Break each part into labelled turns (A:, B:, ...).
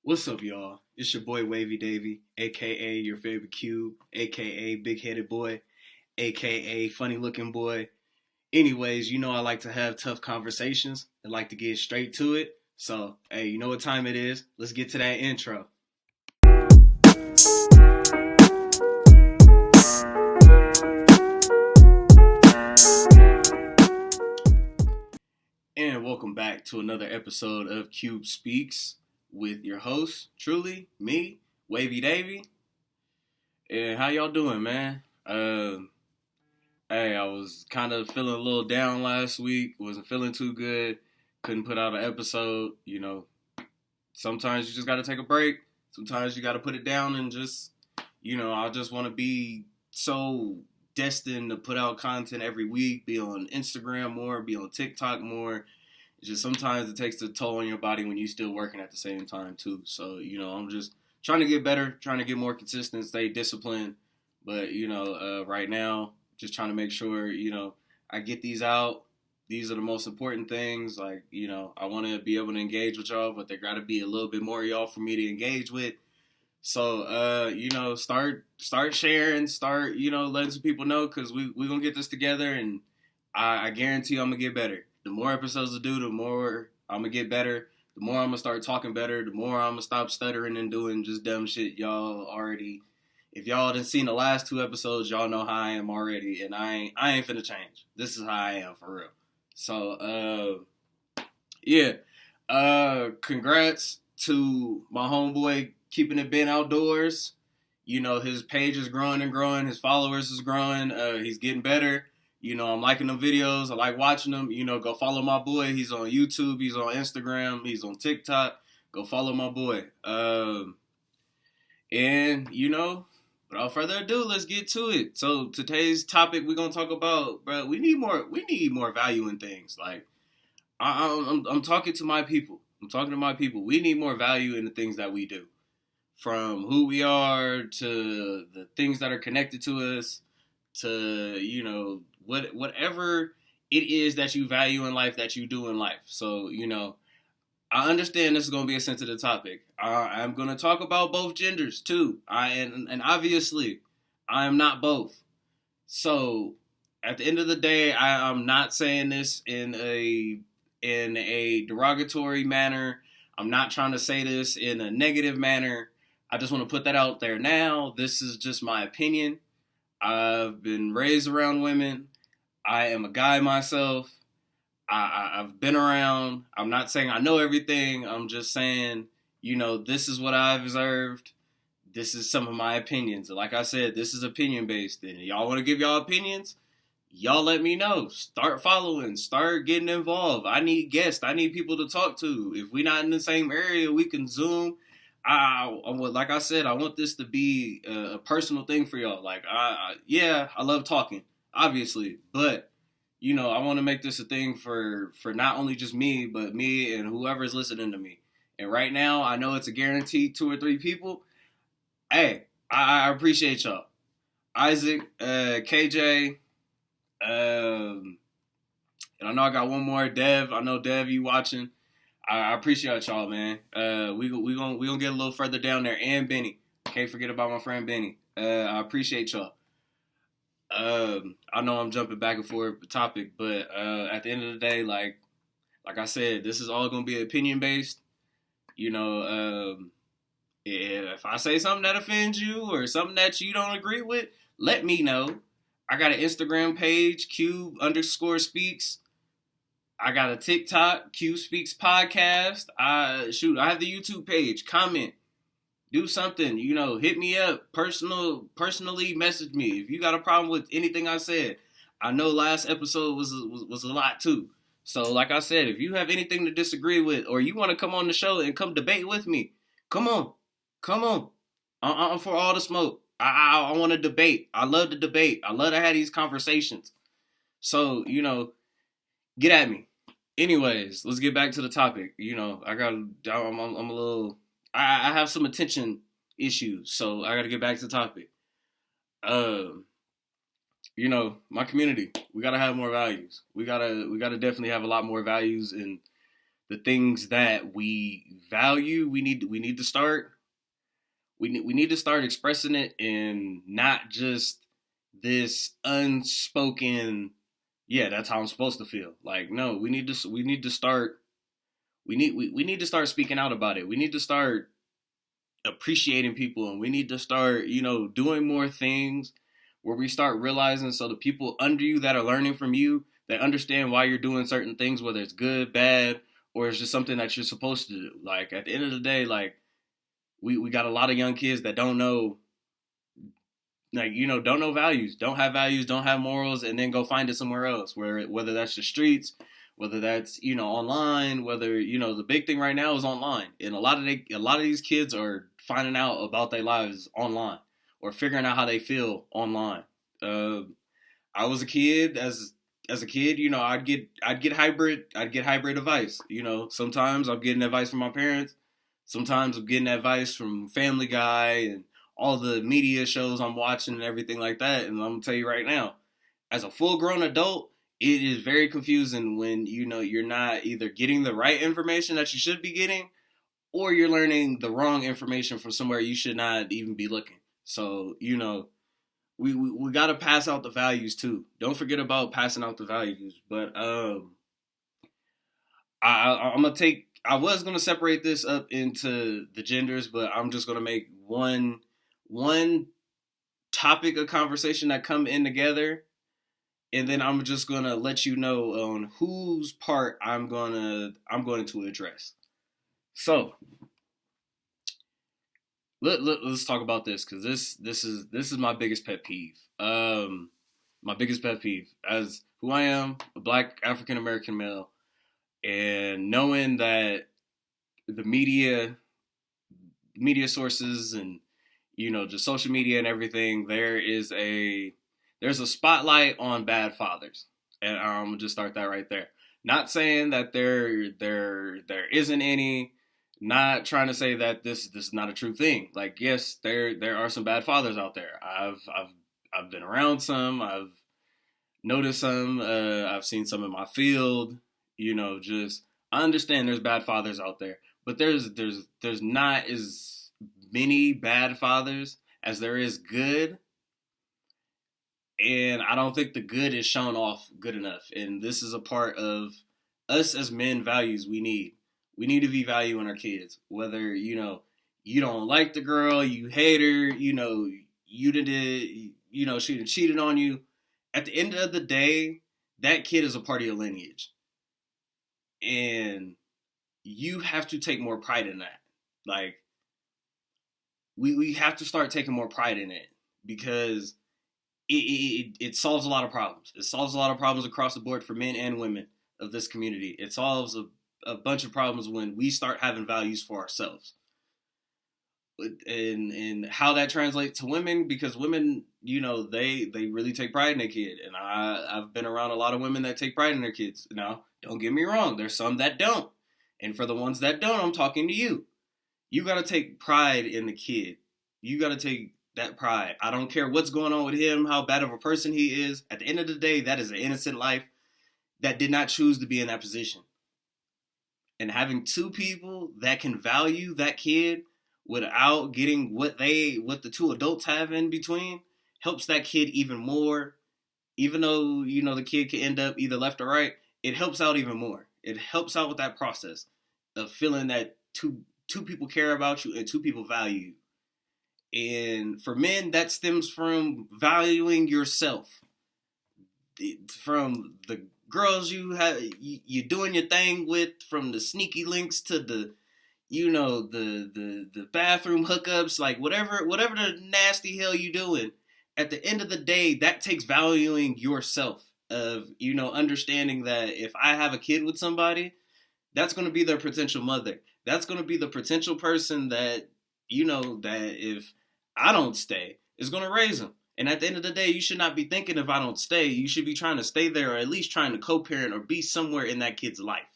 A: What's up, y'all? It's your boy Wavy Davy, aka your favorite cube, aka big headed boy, aka funny looking boy. Anyways, you know I like to have tough conversations. I like to get straight to it. So, hey, you know what time it is? Let's get to that intro. And welcome back to another episode of Cube Speaks with your host, truly, me, Wavy Davy. And how y'all doing, man? Hey, I was kind of feeling a little down last week. Wasn't feeling too good. Couldn't put out an episode. Sometimes you just got to take a break. Sometimes you got to put it down and just, I just want to be so destined to put out content every week, be on Instagram more, be on TikTok more. It's just sometimes it takes a toll on your body when you're still working at the same time too. So, I'm just trying to get better, trying to get more consistent, stay disciplined. But, right now, just trying to make sure, I get these out. These are the most important things. Like, I want to be able to engage with y'all, but there got to be a little bit more of y'all for me to engage with. So, start sharing, start, letting some people know, because we're going to get this together, and I guarantee I'm going to get better. The more episodes I do, the more I'm going to get better. The more I'm going to start talking better, the more I'm going to stop stuttering and doing just dumb shit y'all already. If y'all done seen the last two episodes, y'all know how I am already, and I ain't finna change. This is how I am, for real. So, congrats to my homeboy keeping it bent outdoors. His page is growing and growing. His followers is growing. He's getting better. I'm liking the videos. I like watching them. Go follow my boy. He's on YouTube. He's on Instagram. He's on TikTok. Go follow my boy. Without further ado, let's get to it. So today's topic we're gonna talk about, bro. We need more value in things. Like I'm talking to my people. I'm talking to my people. We need more value in the things that we do, from who we are to the things that are connected to us, to whatever it is that you value in life, that you do in life. So I understand this is going to be a sensitive topic. I'm going to talk about both genders too. And obviously, I am not both. So at the end of the day, I'm not saying this in a derogatory manner. I'm not trying to say this in a negative manner. I just want to put that out there now. This is just my opinion. I've been raised around women. I am a guy myself. I've been around. I'm not saying I know everything. I'm just saying, this is what I've observed. This is some of my opinions. Like I said, this is opinion based. And y'all want to give y'all opinions? Y'all let me know. Start following. Start getting involved. I need guests. I need people to talk to. If we're not in the same area, we can Zoom. Like I said, I want this to be a personal thing for y'all. Like, I love talking, obviously, but I want to make this a thing for not only just me, but me and whoever's listening to me. And right now, I know it's a guaranteed 2 or 3 people. Hey, I appreciate y'all. Isaac, KJ, and I know I got one more, Dev. I know Dev, you watching. I appreciate y'all, man. We gonna get a little further down there. And Benny. Can't forget about my friend Benny. I appreciate y'all. I know I'm jumping back and forth the topic, but at the end of the day, like I said, this is all gonna be opinion based. If I say something that offends you or something that you don't agree with, let me know. I got an Instagram page, Cube_speaks. I got a TikTok, Cube Speaks Podcast. I have the YouTube page. Comment. Do something, hit me up, personally message me. If you got a problem with anything I said, I know last episode was a lot too. So like I said, if you have anything to disagree with, or you want to come on the show and come debate with me, come on. I'm for all the smoke. I want to debate. I love to debate. I love to have these conversations. So, get at me. Anyways, let's get back to the topic. I have some attention issues, so I got to get back to the topic. My community, we got to have more values. We got to definitely have a lot more values in the things that we value, we need to start we need to start expressing it in not just this unspoken, yeah, that's how I'm supposed to feel. Like, no, we need to start we need to start speaking out about it. We need to start appreciating people, and we need to start, doing more things where we start realizing, so the people under you that are learning from you, that understand why you're doing certain things, whether it's good, bad, or it's just something that you're supposed to do. Like, at the end of the day, like, we got a lot of young kids that don't know, like, don't know values, don't have morals, and then go find it somewhere else, whether that's the streets, whether that's, online, whether, the big thing right now is online. And a lot of these kids are finding out about their lives online, or figuring out how they feel online. uh, I was a kid, as a kid, I'd get hybrid advice. Sometimes I'm getting advice from my parents. Sometimes I'm getting advice from Family Guy and all the media shows I'm watching and everything like that. And I'm gonna tell you right now, as a full grown adult, it is very confusing when you're not either getting the right information that you should be getting, or you're learning the wrong information from somewhere you should not even be looking. So, we got to pass out the values too. Don't forget about passing out the values. But I'm gonna take. I was gonna separate this up into the genders, but I'm just gonna make one topic of conversation that come in together, and then I'm just gonna let you know on whose part I'm going to address. So let's talk about this, because this is my biggest pet peeve. My biggest pet peeve, as who I am, a Black African American male, and knowing that the media sources, and just social media and everything, there's a spotlight on bad fathers, and I'm gonna just start that right there. Not saying that there isn't any. Not trying to say that this is not a true thing. Like, yes, there are some bad fathers out there. I've been around some. I've noticed some. I've seen some in my field. Just, I understand there's bad fathers out there, but there's not as many bad fathers as there is good, and I don't think the good is shown off good enough. And this is a part of us as men values we need to be valuing our kids. Whether, you don't like the girl, you hate her, you did it, she cheated on you. At the end of the day, that kid is a part of your lineage. And you have to take more pride in that. Like, we have to start taking more pride in it, because it solves a lot of problems. It solves a lot of problems across the board for men and women of this community. It solves a bunch of problems when we start having values for ourselves. And how that translates to women, because women, they really take pride in their kid. And I've been around a lot of women that take pride in their kids. Now, don't get me wrong, there's some that don't. And for the ones that don't, I'm talking to you. You got to take pride in the kid. You got to take that pride. I don't care what's going on with him, how bad of a person he is. At the end of the day, that is an innocent life that did not choose to be in that position. And having two people that can value that kid without getting what the two adults have in between helps that kid even more. Even though, the kid could end up either left or right, it helps out even more. It helps out with that process of feeling that two people care about you and two people value you. And for men, that stems from valuing yourself. From the girls you doing your thing with, from the sneaky links to the the bathroom hookups, like whatever the nasty hell you doing. At the end of the day, that takes valuing yourself, of understanding that if I have a kid with somebody, that's going to be their potential mother. That's going to be the potential person that that if I don't stay, is going to raise them. And at the end of the day, you should not be thinking, if I don't stay, you should be trying to stay there, or at least trying to co-parent or be somewhere in that kid's life.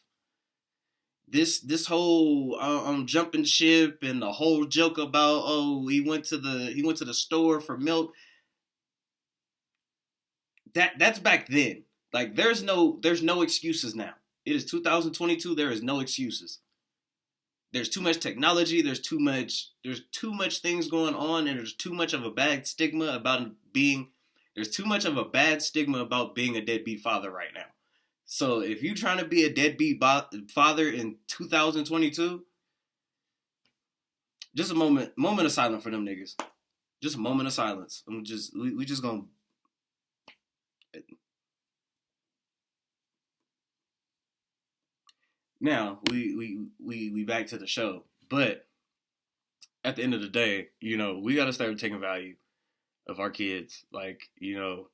A: This whole jumping ship, and the whole joke about, oh, he went to the store for milk. That's back then. Like, there's no excuses now. It is 2022. There is no excuses. There's too much technology. There's too much things going on, and there's too much of a bad stigma about being. There's too much of a bad stigma about being a deadbeat father right now. So if you're trying to be a deadbeat father in 2022, just a moment of silence for them niggas. Just a moment of silence. We just gonna. Now we back to the show, but at the end of the day, we got to start taking value of our kids. Like, it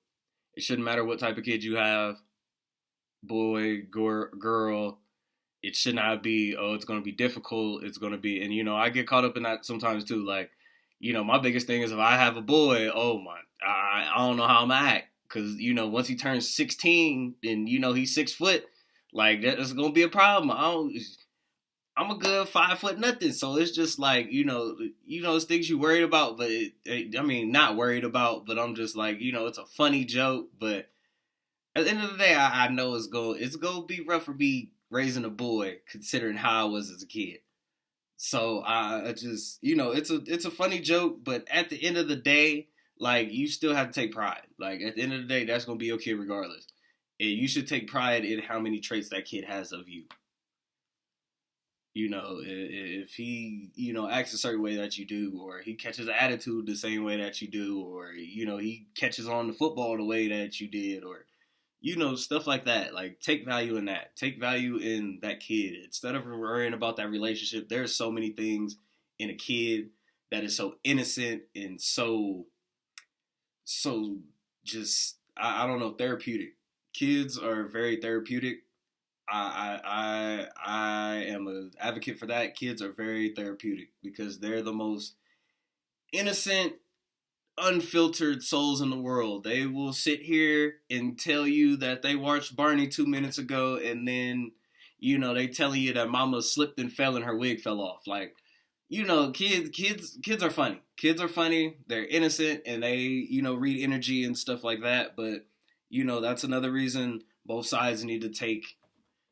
A: shouldn't matter what type of kid you have, boy, girl. It should not be, oh, it's going to be difficult. It's going to be, and I get caught up in that sometimes too. Like, my biggest thing is if I have a boy, oh my, I don't know how I'm gonna act. Cause, once he turns 16 and, he's 6 foot, like that's going to be a problem. I'm a good 5 foot nothing. So it's just like, it's things you worried about, but not worried about, but I'm just like, it's a funny joke. But at the end of the day, I know it's going to be rough for me raising a boy, considering how I was as a kid. So I just, it's a funny joke, but at the end of the day, like, you still have to take pride. Like, at the end of the day, that's going to be your kid regardless. And you should take pride in how many traits that kid has of you. If he, acts a certain way that you do, or he catches an attitude the same way that you do, or, he catches on the football the way that you did, or, stuff like that. Like, take value in that. Take value in that kid. Instead of worrying about that relationship, there's so many things in a kid that is so innocent and so just, I don't know, therapeutic. Kids are very therapeutic. I am an advocate for that. Kids are very therapeutic because they're the most innocent, unfiltered souls in the world. They will sit here and tell you that they watched Barney 2 minutes ago, and then, they telling you that mama slipped and fell and her wig fell off. Like, kids are funny. Kids are funny. They're innocent, and they, read energy and stuff like that. But, that's another reason both sides need to take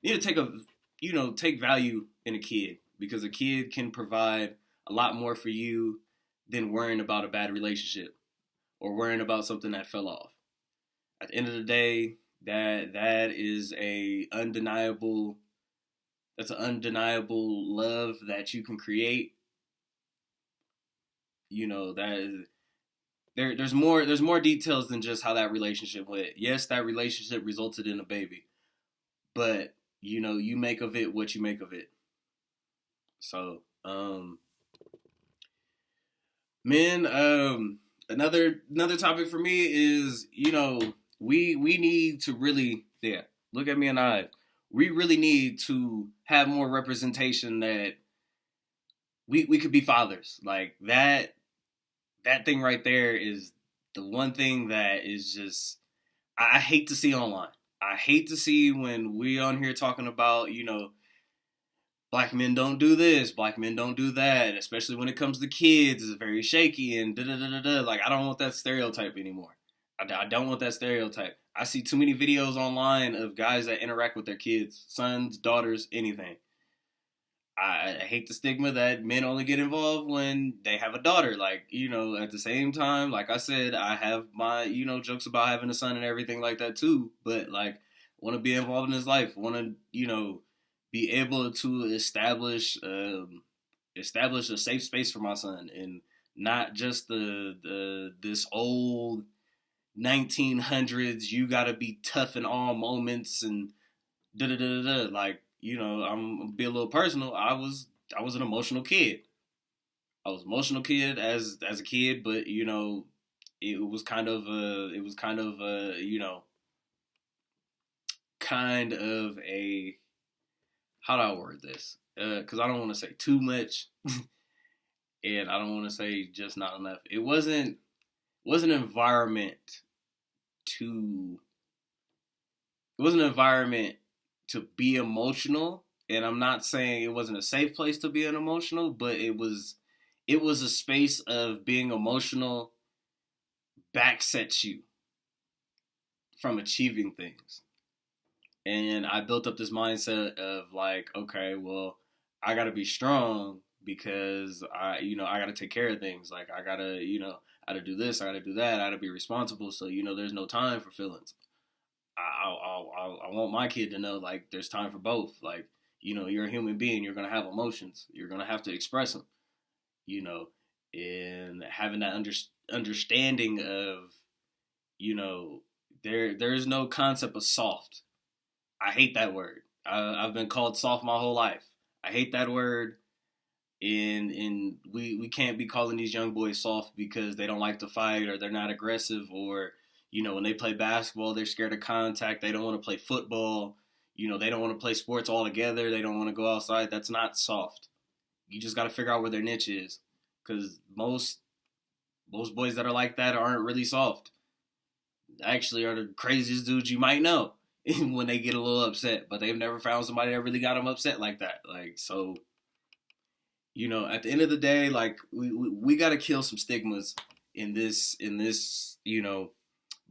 A: take value in a kid, because a kid can provide a lot more for you than worrying about a bad relationship or worrying about something that fell off. At the end of the day, that is that's an undeniable love that you can create. That is, there's more details than just how that relationship went. Yes, that relationship resulted in a baby, but you make of it what you make of it. So, men, another topic for me is, we need to really, look at me in the eye. We really need to have more representation that we could be fathers. Like, that thing right there is the one thing that is just, I hate to see online. I hate to see when we on here talking about, black men don't do this, black men don't do that, especially when it comes to kids. It's very shaky and da-da-da-da-da. Like, I don't want that stereotype anymore. I don't want that stereotype. I see too many videos online of guys that interact with their kids, sons, daughters, anything. I hate the stigma that men only get involved when they have a daughter. Like, at the same time, like I said, I have my, jokes about having a son and everything like that too. But, like, want to be involved in his life. Want to, be able to establish a safe space for my son, and not just this old 1900s, you gotta be tough in all moments and da da da da. Like, I'm gonna be a little personal. I was an emotional kid. I was an emotional kid as a kid, but it was kind of a, how do I word this? Because I don't want to say too much, and I don't want to say just not enough. It wasn't an environment to be emotional, and I'm not saying it wasn't a safe place to be an emotional, but it was a space of being emotional backsets you from achieving things. And I built up this mindset of like, okay, well, I gotta be strong because I gotta take care of things. Like I gotta, I gotta do this, I gotta do that, I gotta be responsible. So there's no time for feelings. I want my kid to know like there's time for both. Like you're a human being, you're gonna have emotions, you're gonna have to express them. You know, and having that understanding of there's no concept of soft. I hate that word. I've been called soft my whole life. I hate that word. And we can't be calling these young boys soft because they don't like to fight or they're not aggressive or when they play basketball they're scared of contact. They don't want to play football. They don't want to play sports all together. They don't want to go outside. That's not soft. You just got to figure out where their niche is because most boys that are like that aren't really soft. Actually, are the craziest dudes you might know. When they get a little upset, but they've never found somebody that really got them upset like that. Like, so, at the end of the day, like we got to kill some stigmas in this,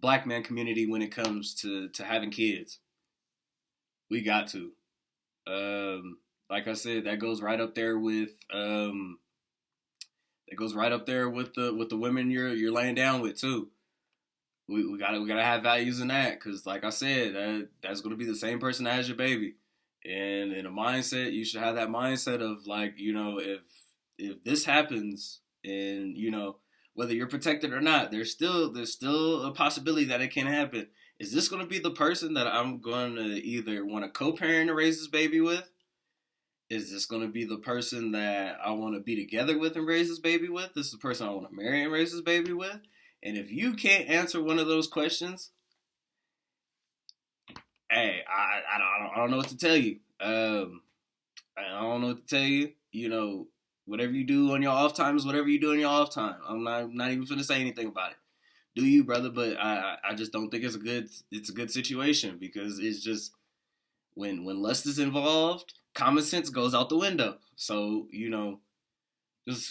A: black man community when it comes to having kids. We got to. Like I said, that goes right up there with the women you're laying down with too. We gotta have values in that because, like I said, that's gonna be the same person that has your baby, and in a mindset, you should have that mindset of like, if this happens, and whether you're protected or not, there's still a possibility that it can happen. Is this gonna be the person that I'm gonna either want to co-parent and raise this baby with? Is this gonna be the person that I want to be together with and raise this baby with? This is the person I want to marry and raise this baby with? And if you can't answer one of those questions, hey, I don't know what to tell you. I don't know what to tell you. Whatever you do on your off time is whatever you do on your off time. I'm not even going to say anything about it. Do you, brother? But I just don't think it's a good situation because it's just when lust is involved, common sense goes out the window. So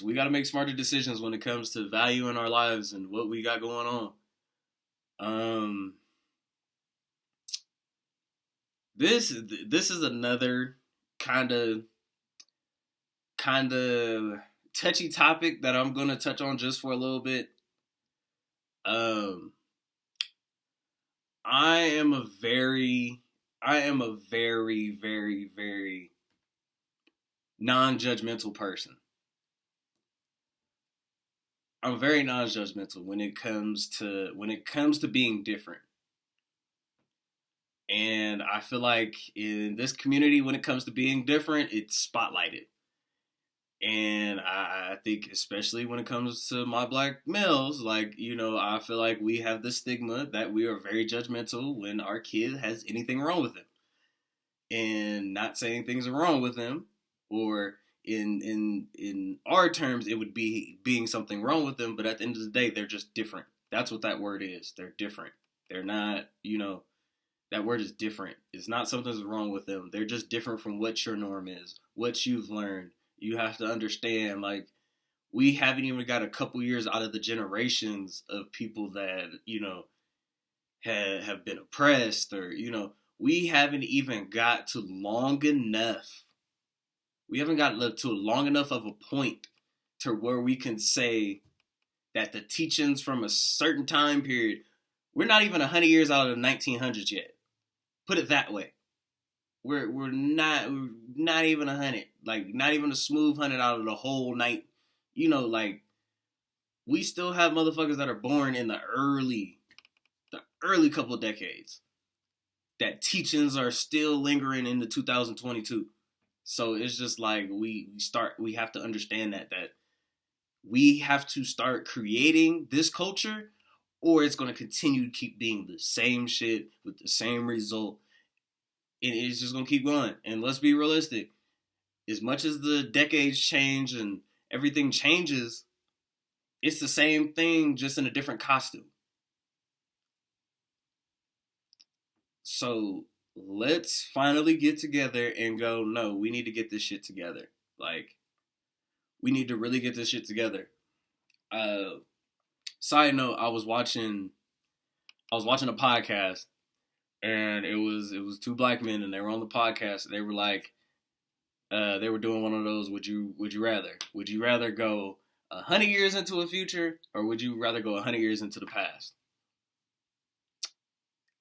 A: we got to make smarter decisions when it comes to valuing our lives and what we got going on. This is another kind of touchy topic that I'm gonna touch on just for a little bit. I am a very, very, very non-judgmental person. I'm very non-judgmental when it comes to being different. And I feel like in this community, when it comes to being different, it's spotlighted. And I think especially when it comes to my black males, like, I feel like we have the stigma that we are very judgmental when our kid has anything wrong with them. And not saying things are wrong with them, or in our terms, it would be being something wrong with them, but at the end of the day, they're just different. That's what that word is. They're different. They're not, that word is different. It's not something's wrong with them. They're just different from what your norm is, what you've learned. You have to understand, like, we haven't even got a couple years out of the generations of people that, have been oppressed or, we haven't even got to long enough. We haven't got to long enough of a point to where we can say that the teachings from a certain time period, we're not even 100 years out of the 1900s yet. Put it that way. We're not even 100, like not even a smooth 100 out of the whole night. Like we still have motherfuckers that are born in the early couple of decades. That teachings are still lingering into 2022. So it's just like we have to understand that we have to start creating this culture, or it's going to continue to keep being the same shit with the same result. And it's just going to keep going. And let's be realistic. As much as the decades change and everything changes, it's the same thing, just in a different costume. So let's finally get together and go, no, we need to get this shit together. Like, we need to really get this shit together. Side note, I was watching a podcast, and it was two black men, and they were on the podcast, and they were like, they were doing one of those. Would you rather? Would you rather go 100 years into the future, or would you rather go 100 years into the past?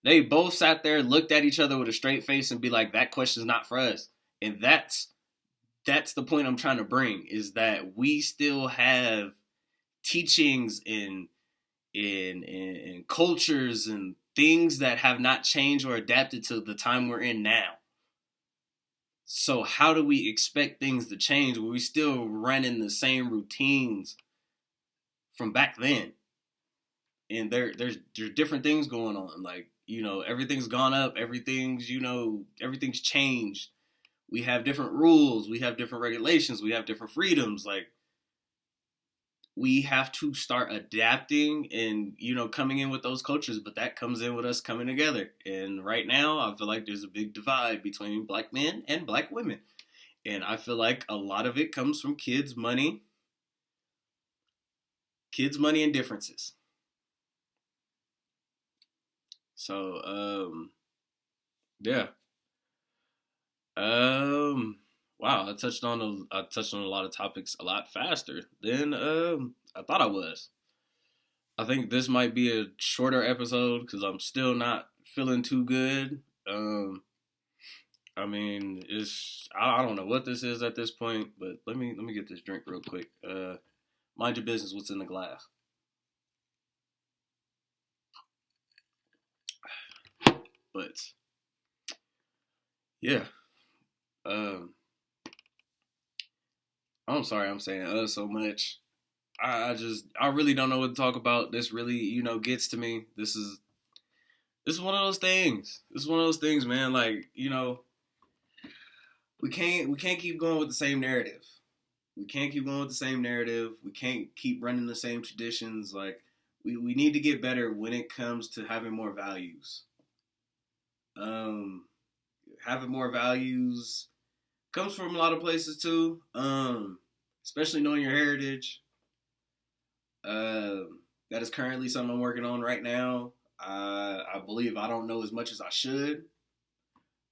A: They both sat there, looked at each other with a straight face, and be like, "That question's not for us." And that's the point I'm trying to bring, is that we still have teachings and cultures and things that have not changed or adapted to the time we're in now. So how do we expect things to change when we still running the same routines from back then? And there's different things going on. Like, everything's gone up, everything's changed. We have different rules, we have different regulations, we have different freedoms. Like, we have to start adapting and, coming in with those cultures, but that comes in with us coming together. And right now, I feel like there's a big divide between black men and black women. And I feel like a lot of it comes from kids' money and differences. So, yeah. Wow, I touched on a lot of topics a lot faster than I thought I was. I think this might be a shorter episode because I'm still not feeling too good. I mean, I don't know what this is at this point, but let me get this drink real quick. Mind your business. What's in the glass? But yeah, um, I'm sorry I'm saying so much. I really don't know what to talk about. This really, gets to me. This is one of those things. This is one of those things, man. Like, we can't keep going with the same narrative. We can't keep going with the same narrative. We can't keep running the same traditions. Like, we need to get better when it comes to having more values. Having more values comes from a lot of places too. Especially knowing your heritage. That is currently something I'm working on right now. I believe I don't know as much as I should.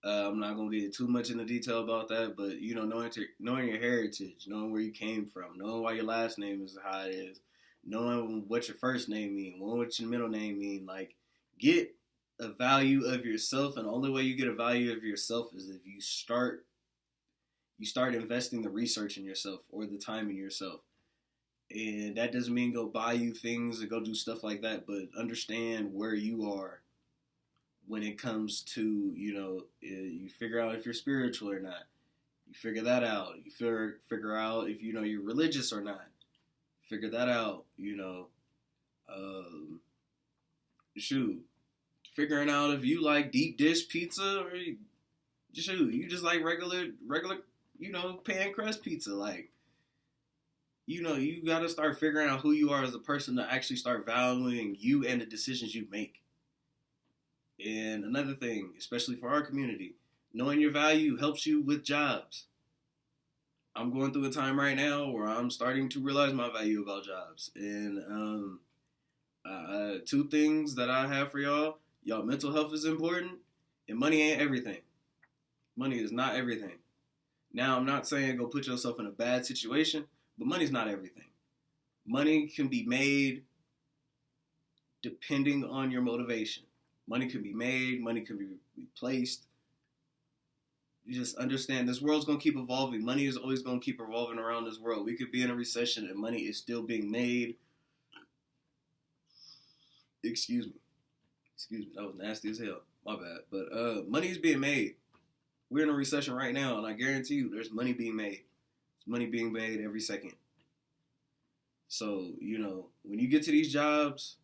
A: I'm not gonna get too much into detail about that, but knowing your heritage, knowing where you came from, knowing why your last name is how it is, knowing what your first name means, knowing what your middle name means, like, get a value of yourself, and the only way you get a value of yourself is if you start investing the research in yourself or the time in yourself. And that doesn't mean go buy you things and go do stuff like that, but understand where you are when it comes to, you figure out if you're spiritual or not. You figure that out. You figure out if, you're religious or not. Figure that out, shoot. Figuring out if you like deep dish pizza or you just like regular, pan crust pizza. Like, you got to start figuring out who you are as a person to actually start valuing you and the decisions you make. And another thing, especially for our community, knowing your value helps you with jobs. I'm going through a time right now where I'm starting to realize my value about jobs. And two things that I have for y'all. Y'all, mental health is important, and money ain't everything. Money is not everything. Now, I'm not saying go put yourself in a bad situation, but money's not everything. Money can be made depending on your motivation. Money can be made, money can be replaced. You just understand this world's going to keep evolving. Money is always going to keep revolving around this world. We could be in a recession and money is still being made. Excuse me, that was nasty as hell. My bad. But money is being made. We're in a recession right now, and I guarantee you there's money being made. There's money being made every second. So, when you get to these jobs,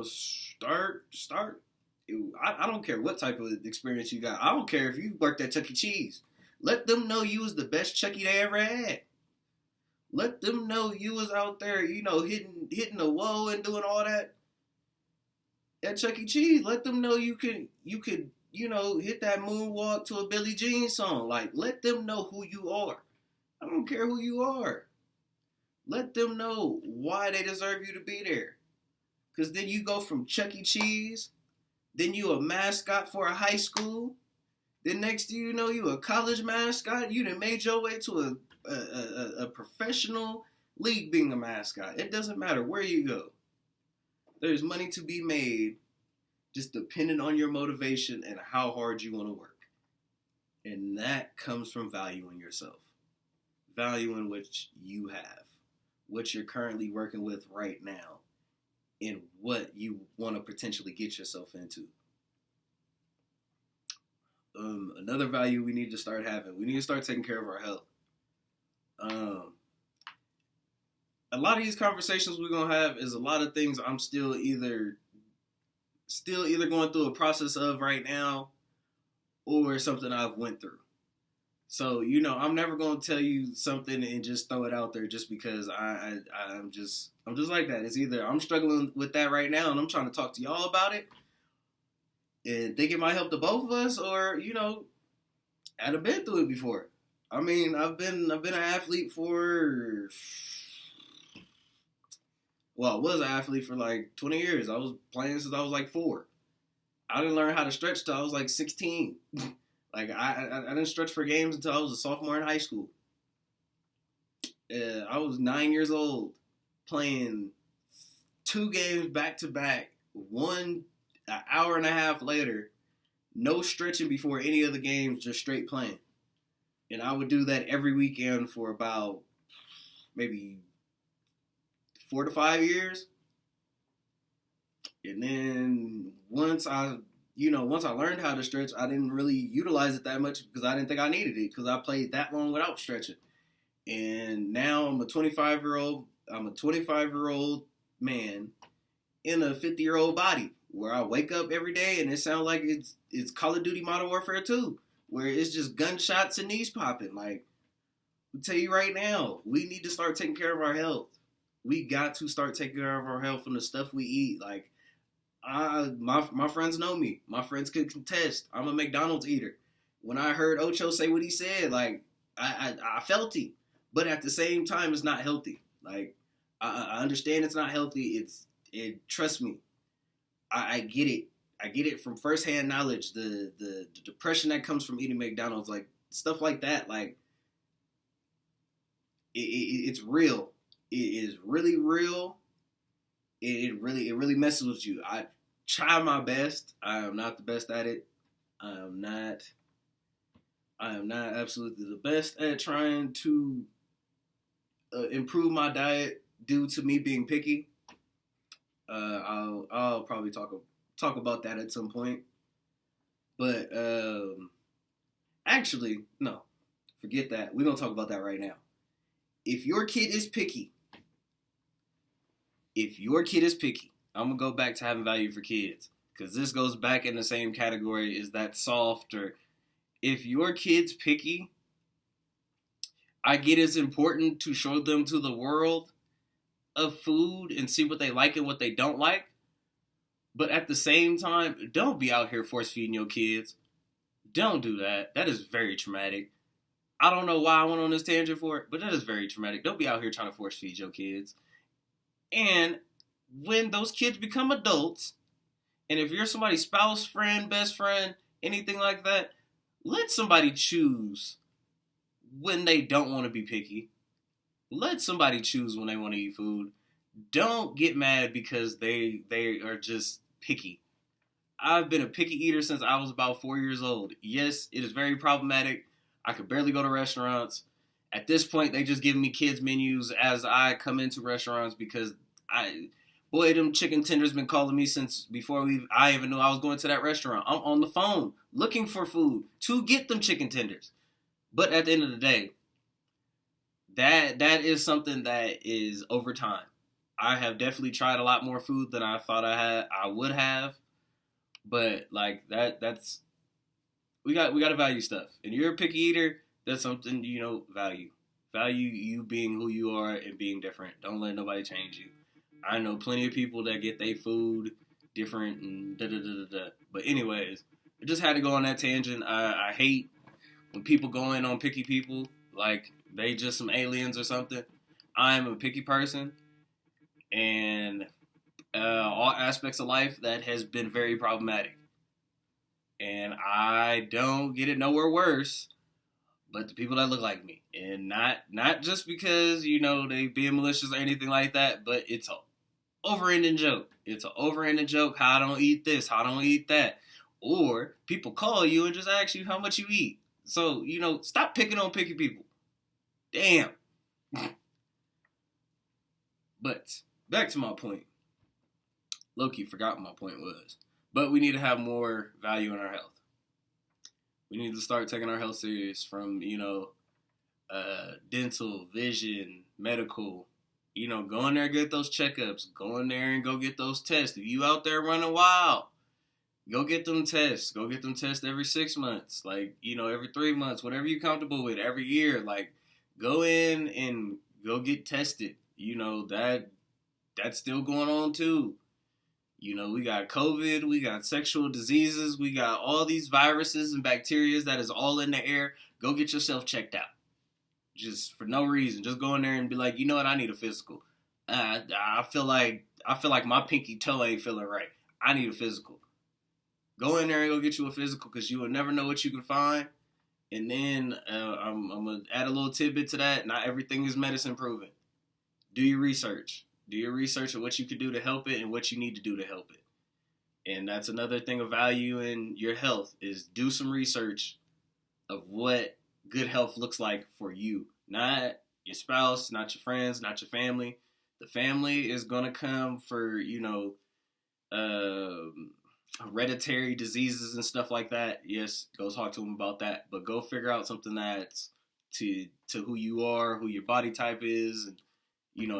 A: start. I don't care what type of experience you got. I don't care if you worked at Chuck E. Cheese. Let them know you was the best Chucky they ever had. Let them know you was out there, hitting the wall and doing all that at Chuck E. Cheese. Let them know you could, hit that moonwalk to a Billie Jean song. Like, let them know who you are. I don't care who you are. Let them know why they deserve you to be there. Because then you go from Chuck E. Cheese Then you a mascot for a high school. Then next thing you know, you a college mascot. You done made your way to a professional league being a mascot. It doesn't matter where you go. There's money to be made just depending on your motivation and how hard you want to work. And that comes from valuing yourself. Valuing what you have. What you're currently working with right now. And what you want to potentially get yourself into. Another value we need to start having. We need to start taking care of our health. A lot of these conversations we're gonna have is a lot of things I'm still either going through a process of right now, or something I've went through. So I'm never gonna tell you something and just throw it out there just because I'm just like that. It's either I'm struggling with that right now and I'm trying to talk to y'all about it and think it might help the both of us, or I've been through it before. I mean, I've been an athlete for, well, I was an athlete for like 20 years. I was playing since I was like 4. I didn't learn how to stretch till I was like 16. Like I didn't stretch for games until I was a sophomore in high school. I was 9 years old playing 2 games back to back. One an hour and a half later, no stretching before any of the games, just straight playing. And I would do that every weekend for about maybe 4 to 5 years. And then once I learned how to stretch, I didn't really utilize it that much because I didn't think I needed it because I played that long without stretching. And now I'm a 25-year-old man in a 50-year-old body where I wake up every day and it sounds like it's Call of Duty Modern Warfare 2, where it's just gunshots and knees popping. Like, I'll tell you right now, we need to start taking care of our health. We got to start taking care of our health from the stuff we eat. Like, my friends know me. My friends could contest. I'm a McDonald's eater. When I heard Ocho say what he said, like, I felt it. But at the same time, it's not healthy. Like, I understand it's not healthy. Trust me. I get it. I get it from firsthand knowledge. The depression that comes from eating McDonald's, like stuff like that, like it's real. It is really real. It really messes with you. I try my best. I am not the best at it. I am not absolutely the best at trying to improve my diet due to me being picky. I'll probably talk about that at some point. But actually, no, forget that. We're gonna talk about that right now. If your kid is picky, I'm gonna go back to having value for kids because this goes back in the same category as that soft. Or if your kid's picky, I get it's important to show them to the world of food and see what they like and what they don't like. But at the same time, don't be out here force feeding your kids. Don't do that. That is very traumatic. I don't know why I went on this tangent for it, but that is very traumatic. Don't be out here trying to force feed your kids. And when those kids become adults, and if you're somebody's spouse, friend, best friend, anything like that, let somebody choose when they don't want to be picky. Let somebody choose when they want to eat food. Don't get mad because they are just picky. I've been a picky eater since I was about 4 years old. Yes, it is very problematic. I could barely go to restaurants. At this point, they just give me kids menus as I come into restaurants because them chicken tenders been calling me since before I even knew I was going to that restaurant. I'm on the phone looking for food to get them chicken tenders. But at the end of the day, that is something that is over time. I have definitely tried a lot more food than I thought I would have. But like that's we got to value stuff. And you're a picky eater, that's something value. Value you being who you are and being different. Don't let nobody change you. I know plenty of people that get their food different and da-da-da-da-da. But anyways, I just had to go on that tangent. I hate when people go in on picky people like they just some aliens or something. I'm a picky person. And all aspects of life that has been very problematic. And I don't get it nowhere worse but the people that look like me. And not just because, they being malicious or anything like that, but it's a overending joke. It's an overending joke. How I don't eat this, how I don't eat that. Or people call you and just ask you how much you eat. So, stop picking on picky people. Damn. But back to my point. Low-key forgot what my point was. But we need to have more value in our health. We need to start taking our health serious from, dental, vision, medical. Go in there and get those checkups. Go in there and go get those tests. If you out there running wild, go get them tests. Go get them tests every 6 months. Every 3 months, whatever you're comfortable with. Every year, go in and go get tested. That's still going on too. We got COVID, we got sexual diseases, we got all these viruses and bacteria that is all in the air. Go get yourself checked out. Just for no reason. Just go in there and be like, you know what, I need a physical. I feel like my pinky toe ain't feeling right. I need a physical. Go in there and go get you a physical because you will never know what you can find. And then I'm going to add a little tidbit to that. Not everything is medicine proven. Do your research. Do your research of what you could do to help it and what you need to do to help it. And that's another thing of value in your health is do some research of what good health looks like for you. Not your spouse, not your friends, not your family. The family is going to come for, hereditary diseases and stuff like that. Yes, go talk to them about that. But go figure out something that's to who you are, who your body type is, and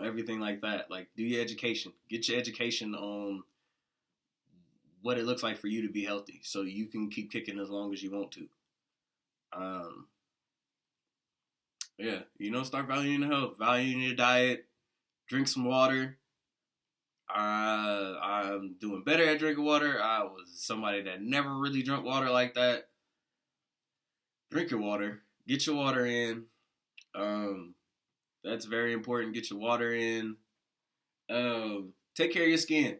A: everything like that. Do your education. Get your education on what it looks like for you to be healthy so you can keep kicking as long as you want to. Start valuing your health, valuing your diet, drink some water. I'm doing better at drinking water. I was somebody that never really drank water like that. Drink your water. Get your water in. That's very important. Get your water in. Take care of your skin.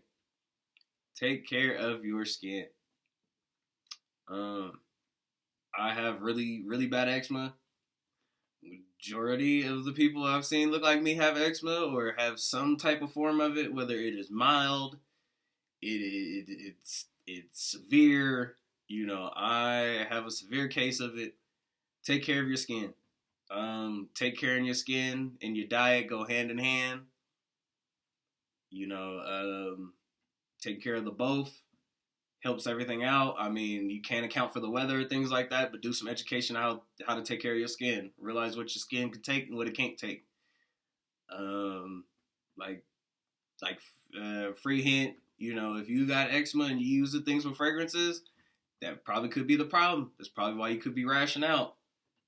A: Take care of your skin. I have really, really bad eczema. Majority of the people I've seen look like me have eczema or have some type of form of it, whether it is mild, it's severe. I have a severe case of it. Take care of your skin. Take care of your skin and your diet go hand in hand. Take care of the both. Helps everything out. I mean, you can't account for the weather, things like that, but do some education on how to take care of your skin. Realize what your skin can take and what it can't take. Free hint, if you got eczema and you use the things with fragrances, that probably could be the problem. That's probably why you could be rashing out.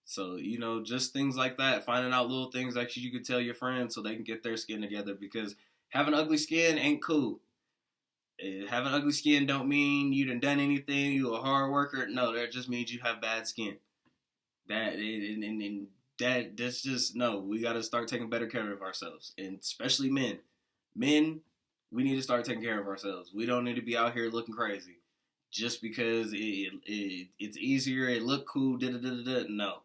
A: So, just things like that, finding out little things that you could tell your friends so they can get their skin together because having ugly skin ain't cool. Having ugly skin don't mean you done anything, you a hard worker. No, that just means you have bad skin. That's just, no, we got to start taking better care of ourselves. And especially men. Men, we need to start taking care of ourselves. We don't need to be out here looking crazy. Just because it's easier, it look cool, no.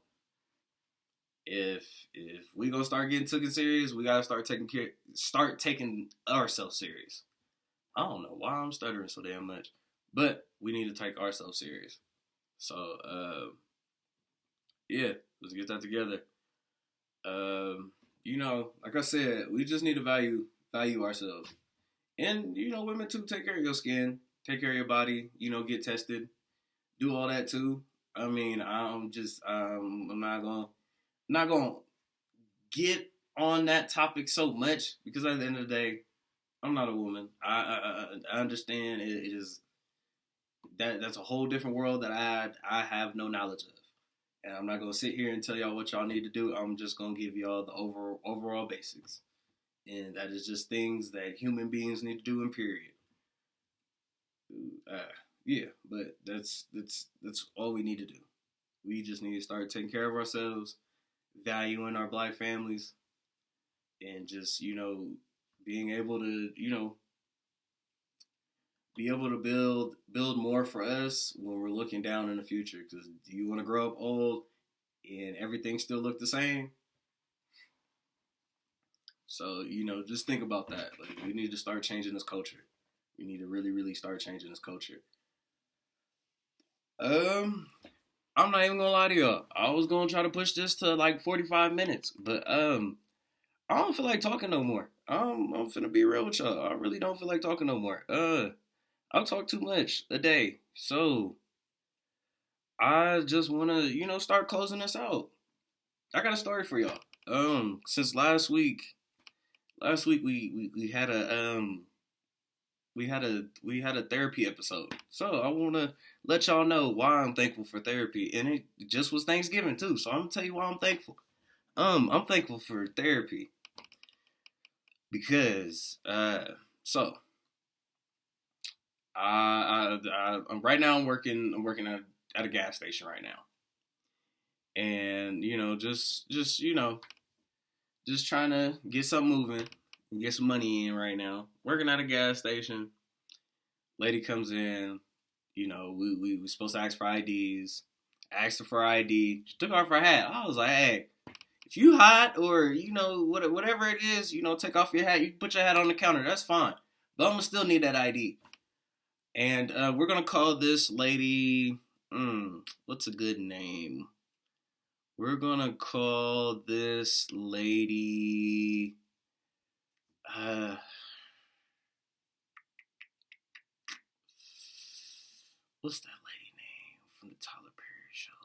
A: If we gonna start getting taken serious, we gotta start taking ourselves serious. I don't know why I'm stuttering so damn much, but we need to take ourselves serious. So, let's get that together. Like I said, we just need to value ourselves. And, women too, take care of your skin, take care of your body, get tested, do all that too. I mean, I'm not gonna get on that topic so much because at the end of the day, I'm not a woman. I understand it is that's a whole different world that I have no knowledge of. And I'm not going to sit here and tell y'all what y'all need to do. I'm just going to give y'all the overall basics. And that is just things that human beings need to do in period. But that's all we need to do. We just need to start taking care of ourselves, valuing our Black families, and just, being able to, be able to build more for us when we're looking down in the future. Because do you want to grow up old and everything still look the same? So just think about that. Like we need to start changing this culture. We need to really, really start changing this culture. Um, I'm not even gonna lie to y'all. I was gonna try to push this to like 45 minutes, but I don't feel like talking no more. I'm finna be real with y'all. I really don't feel like talking no more. I'll talk too much a day, so I just wanna start closing this out. I got a story for y'all. Since last week we had a therapy episode. So I want to let y'all know why I'm thankful for therapy, and it just was Thanksgiving too. So I'm gonna tell you why I'm thankful. I'm thankful for therapy because so I'm right now I'm working at a gas station right now, and just trying to get something moving and get some money in right now. Working at a gas station. Lady comes in, we were supposed to ask for IDs. Asked her for ID. She took off her hat. I was like, hey, if you hot or, whatever it is, take off your hat. You can put your hat on the counter. That's fine. But I'm going to still need that ID. And we're going to call this lady, what's a good name? We're going to call this lady, what's that lady name from the Tyler Perry shows?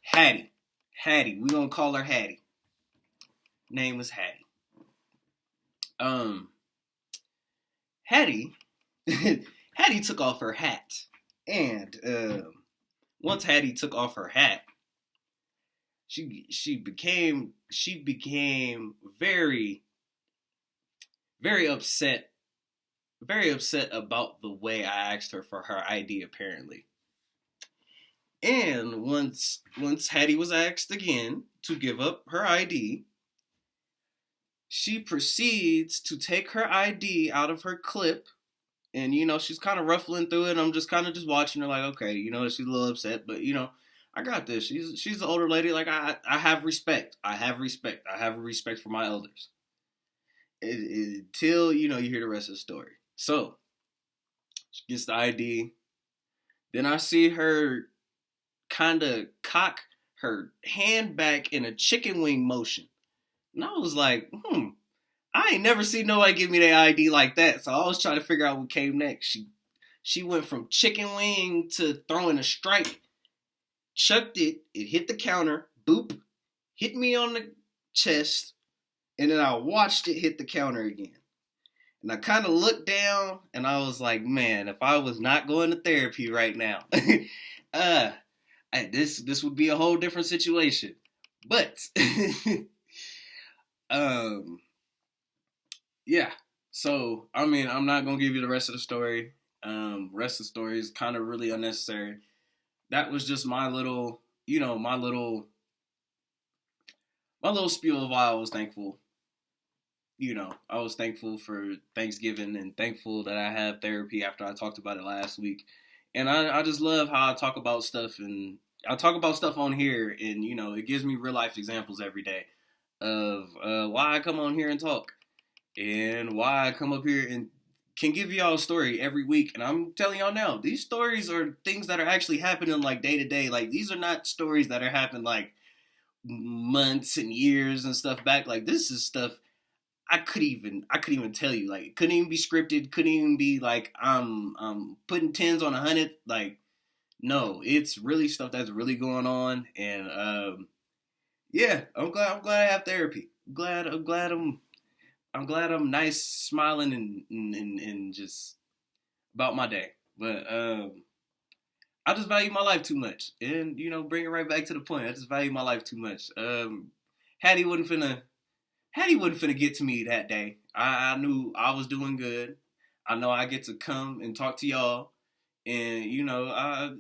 A: Hattie. Hattie. We're going to call her Hattie. Name is Hattie. Hattie took off her hat. And once Hattie took off her hat, she became very, very upset about the way I asked her for her ID, apparently. And once Hattie was asked again to give up her ID, she proceeds to take her ID out of her clip. And, she's kind of ruffling through it. I'm just kind of just watching her like, okay, she's a little upset. But, I got this. She's an older lady. Like, I have respect. I have respect for my elders. Until, you hear the rest of the story. So, she gets the ID. Then I see her kind of cock her hand back in a chicken wing motion. And I was like, I ain't never seen nobody give me their ID like that. So I was trying to figure out what came next. She went from chicken wing to throwing a strike. Chucked it. It hit the counter. Boop. Hit me on the chest. And then I watched it hit the counter again. And I kind of looked down and I was like, man, if I was not going to therapy right now, this would be a whole different situation. But, yeah. So, I'm not going to give you the rest of the story. Rest of the story is kind of really unnecessary. That was just my little, my little spiel of why I was thankful. I was thankful for Thanksgiving and thankful that I have therapy after I talked about it last week. And I just love how I talk about stuff, and I talk about stuff on here, and, it gives me real life examples every day of why I come on here and talk, and why I come up here and can give y'all a story every week. And I'm telling y'all now, these stories are things that are actually happening like day to day. Like, these are not stories that are happening like months and years and stuff back. Like, this is stuff I could even tell you. Like, it couldn't even be scripted. Couldn't even be like I'm putting tens on 100. Like, no, it's really stuff that's really going on. And yeah, I'm glad I have therapy. I'm glad I'm nice, smiling, and just about my day. But I just value my life too much, and bring it right back to the point. I just value my life too much. Hattie wasn't finna get to me that day. I knew I was doing good. I know I get to come and talk to y'all, and I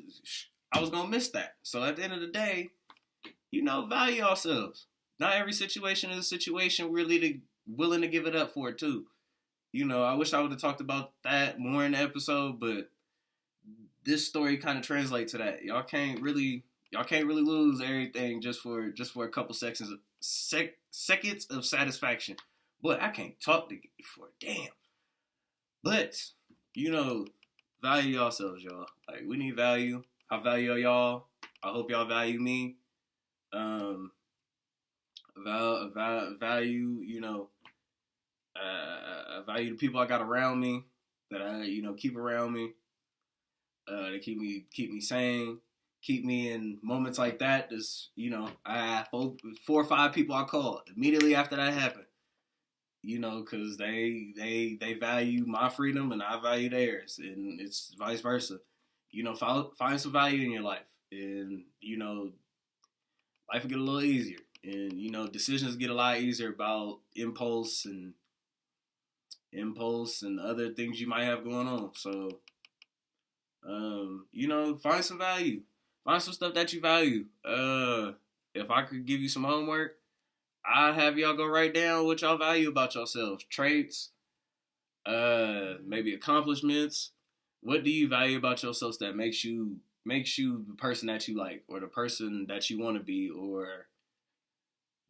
A: was gonna miss that. So at the end of the day, value yourselves. Not every situation is a situation we're willing to give it up for too. I wish I would have talked about that more in the episode, but this story kind of translates to that. Y'all can't really lose everything just for a couple seconds of satisfaction. Boy, I can't talk to you for a damn. But value yourselves, y'all. Like, we need value. I value y'all. I hope y'all value me. Value, I value the people I got around me, that I, keep around me. They keep me sane, keep me in moments like that. Just, I have 4 or 5 people I call immediately after that happened. Because they value my freedom and I value theirs, and it's vice versa. Find some value in your life, and life will get a little easier, and decisions get a lot easier about impulse and other things you might have going on. So, find some value, find some stuff that you value. If I could give you some homework, I have y'all go write down what y'all value about yourselves. Traits, maybe accomplishments. What do you value about yourselves that makes you the person that you like, or the person that you want to be, or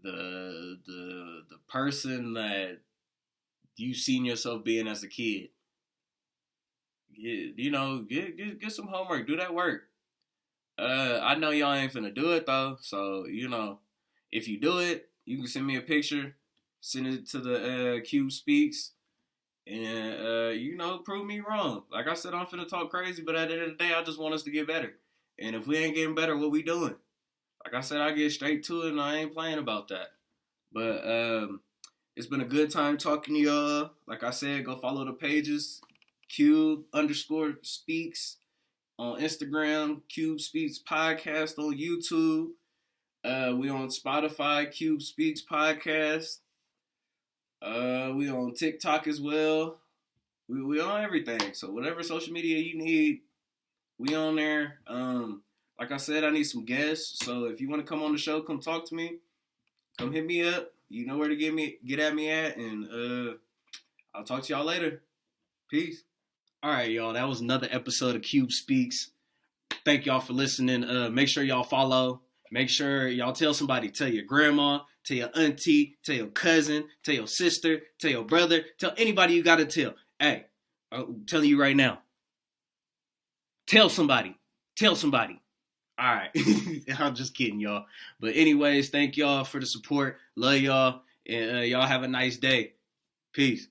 A: the person that you seen yourself being as a kid? Get some homework. Do that work. I know y'all ain't finna do it though, so if you do it, you can send me a picture, send it to the Cube Speaks, and prove me wrong. Like I said, I'm finna talk crazy, but at the end of the day, I just want us to get better. And if we ain't getting better, what we doing? Like I said, I get straight to it, and I ain't playing about that. But it's been a good time talking to y'all. Like I said, go follow the pages, Cube_Speaks on Instagram, Cube Speaks Podcast on YouTube. We on Spotify, Cube Speaks Podcast. We on TikTok as well. We on everything. So whatever social media you need, we on there. Like I said, I need some guests. So if you want to come on the show, come talk to me. Come hit me up. You know where to get at me at, and I'll talk to y'all later. Peace. All right, y'all. That was another episode of Cube Speaks. Thank y'all for listening. Make sure y'all follow. Make sure y'all tell somebody. Tell your grandma, tell your auntie, tell your cousin, tell your sister, tell your brother, tell anybody you got to tell. Hey, I'm telling you right now. Tell somebody. Tell somebody. All right. I'm just kidding, y'all. But anyways, thank y'all for the support. Love y'all. And y'all have a nice day. Peace.